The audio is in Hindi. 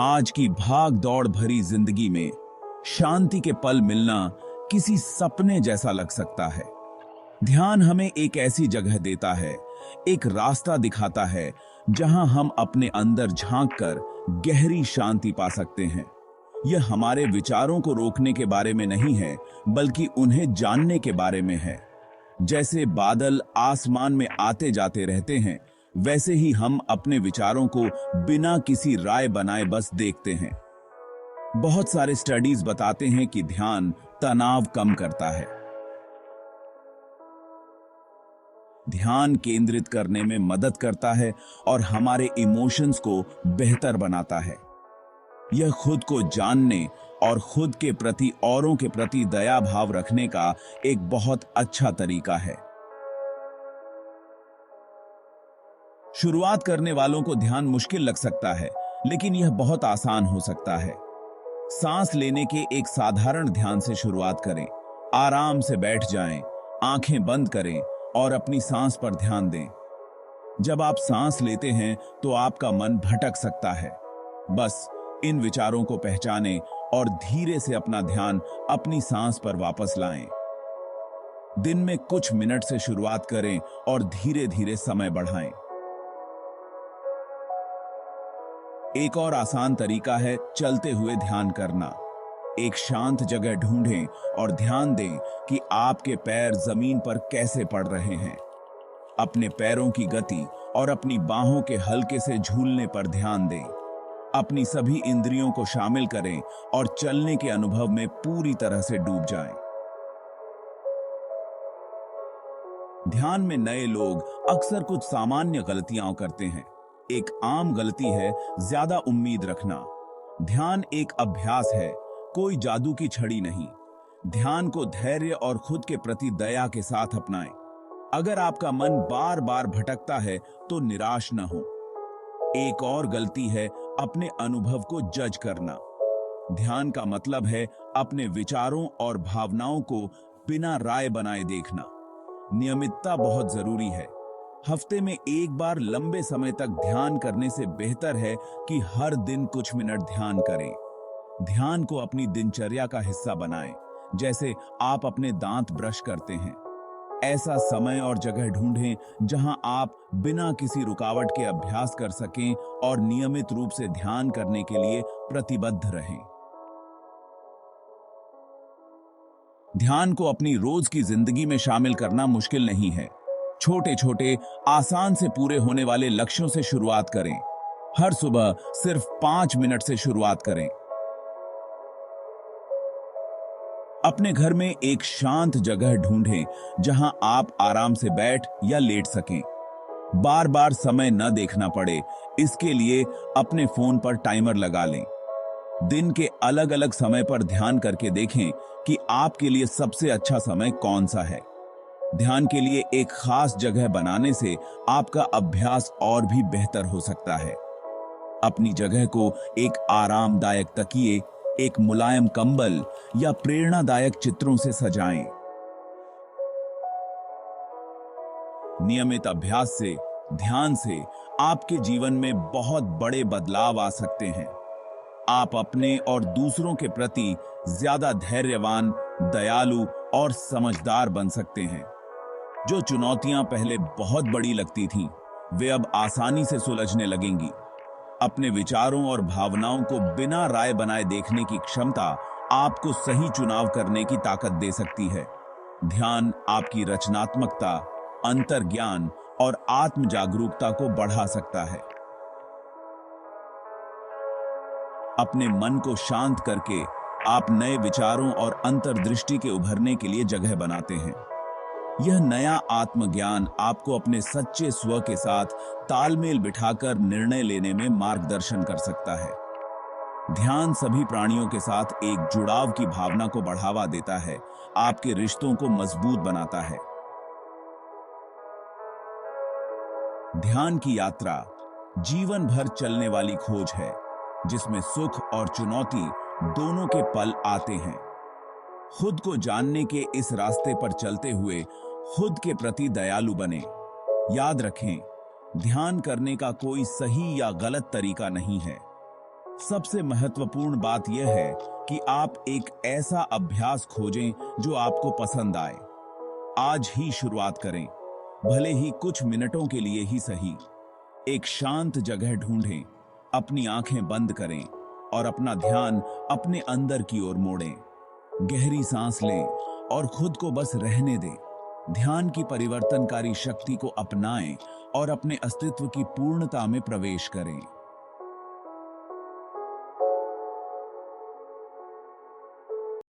आज की भाग दौड़ भरी जिंदगी में शांति के पल मिलना किसी सपने जैसा लग सकता है। ध्यान हमें एक ऐसी जगह देता है, एक रास्ता दिखाता है जहां हम अपने अंदर झांककर गहरी शांति पा सकते हैं। यह हमारे विचारों को रोकने के बारे में नहीं है, बल्कि उन्हें जानने के बारे में है। जैसे बादल आसमान में आते जाते रहते हैं, वैसे ही हम अपने विचारों को बिना किसी राय बनाए बस देखते हैं। बहुत सारे स्टडीज बताते हैं कि ध्यान तनाव कम करता है, ध्यान केंद्रित करने में मदद करता है और हमारे इमोशंस को बेहतर बनाता है। यह खुद को जानने और खुद के प्रति औरों के प्रति दया भाव रखने का एक बहुत अच्छा तरीका है। शुरुआत करने वालों को ध्यान मुश्किल लग सकता है, लेकिन यह बहुत आसान हो सकता है। सांस लेने के एक साधारण ध्यान से शुरुआत करें। आराम से बैठ जाएं, आंखें बंद करें और अपनी सांस पर ध्यान दें। जब आप सांस लेते हैं तो आपका मन भटक सकता है। बस इन विचारों को पहचानें और धीरे से अपना ध्यान अपनी सांस पर वापस लाएं। दिन में कुछ मिनट से शुरुआत करें और धीरे धीरे समय बढ़ाएं। एक और आसान तरीका है चलते हुए ध्यान करना। एक शांत जगह ढूंढें और ध्यान दें कि आपके पैर जमीन पर कैसे पड़ रहे हैं। अपने पैरों की गति और अपनी बाहों के हल्के से झूलने पर ध्यान दें। अपनी सभी इंद्रियों को शामिल करें और चलने के अनुभव में पूरी तरह से डूब जाएं। ध्यान में नए लोग अक्सर कुछ सामान्य गलतियां करते हैं। एक आम गलती है ज्यादा उम्मीद रखना। ध्यान एक अभ्यास है, कोई जादू की छड़ी नहीं। ध्यान को धैर्य और खुद के प्रति दया के साथ अपनाएं। अगर आपका मन बार बार भटकता है तो निराश न हो। एक और गलती है अपने अनुभव को जज करना। ध्यान का मतलब है अपने विचारों और भावनाओं को बिना राय बनाए देखना। नियमितता बहुत जरूरी है। हफ्ते में एक बार लंबे समय तक ध्यान करने से बेहतर है कि हर दिन कुछ मिनट ध्यान करें। ध्यान को अपनी दिनचर्या का हिस्सा बनाएं, जैसे आप अपने दांत ब्रश करते हैं। ऐसा समय और जगह ढूंढें जहां आप बिना किसी रुकावट के अभ्यास कर सकें और नियमित रूप से ध्यान करने के लिए प्रतिबद्ध रहें। ध्यान को अपनी रोज की जिंदगी में शामिल करना मुश्किल नहीं है। छोटे छोटे आसान से पूरे होने वाले लक्ष्यों से शुरुआत करें। हर सुबह सिर्फ 5 मिनट से शुरुआत करें। अपने घर में एक शांत जगह ढूंढें जहां आप आराम से बैठ या लेट सकें। बार बार समय न देखना पड़े, इसके लिए अपने फोन पर टाइमर लगा लें। दिन के अलग अलग समय पर ध्यान करके देखें कि आपके लिए सबसे अच्छा समय कौन सा है। ध्यान के लिए एक खास जगह बनाने से आपका अभ्यास और भी बेहतर हो सकता है। अपनी जगह को एक आरामदायक तकिए, एक मुलायम कंबल या प्रेरणादायक चित्रों से सजाएं। नियमित अभ्यास से, ध्यान से आपके जीवन में बहुत बड़े बदलाव आ सकते हैं। आप अपने और दूसरों के प्रति ज्यादा धैर्यवान, दयालु और समझदार बन सकते हैं। जो चुनौतियां पहले बहुत बड़ी लगती थीं, वे अब आसानी से सुलझने लगेंगी। अपने विचारों और भावनाओं को बिना राय बनाए देखने की क्षमता आपको सही चुनाव करने की ताकत दे सकती है। ध्यान आपकी रचनात्मकता, अंतर्ज्ञान और आत्म जागरूकता को बढ़ा सकता है। अपने मन को शांत करके आप नए विचारों और अंतर्दृष्टि के उभरने के लिए जगह बनाते हैं। यह नया आत्मज्ञान आपको अपने सच्चे स्व के साथ तालमेल बिठाकर निर्णय लेने में मार्गदर्शन कर सकता है। ध्यान सभी प्राणियों के साथ एक जुड़ाव की भावना को बढ़ावा देता है, आपके रिश्तों को मजबूत बनाता है। ध्यान की यात्रा जीवन भर चलने वाली खोज है, जिसमें सुख और चुनौती दोनों के पल आते हैं। खुद को जानने के इस रास्ते पर चलते हुए खुद के प्रति दयालु बने। याद रखें, ध्यान करने का कोई सही या गलत तरीका नहीं है। सबसे महत्वपूर्ण बात यह है कि आप एक ऐसा अभ्यास खोजें जो आपको पसंद आए। आज ही शुरुआत करें, भले ही कुछ मिनटों के लिए ही सही। एक शांत जगह ढूंढें, अपनी आंखें बंद करें और अपना ध्यान अपने अंदर की ओर मोड़ें। गहरी सांस लें और खुद को बस रहने दें। ध्यान की परिवर्तनकारी शक्ति को अपनाएं और अपने अस्तित्व की पूर्णता में प्रवेश करें।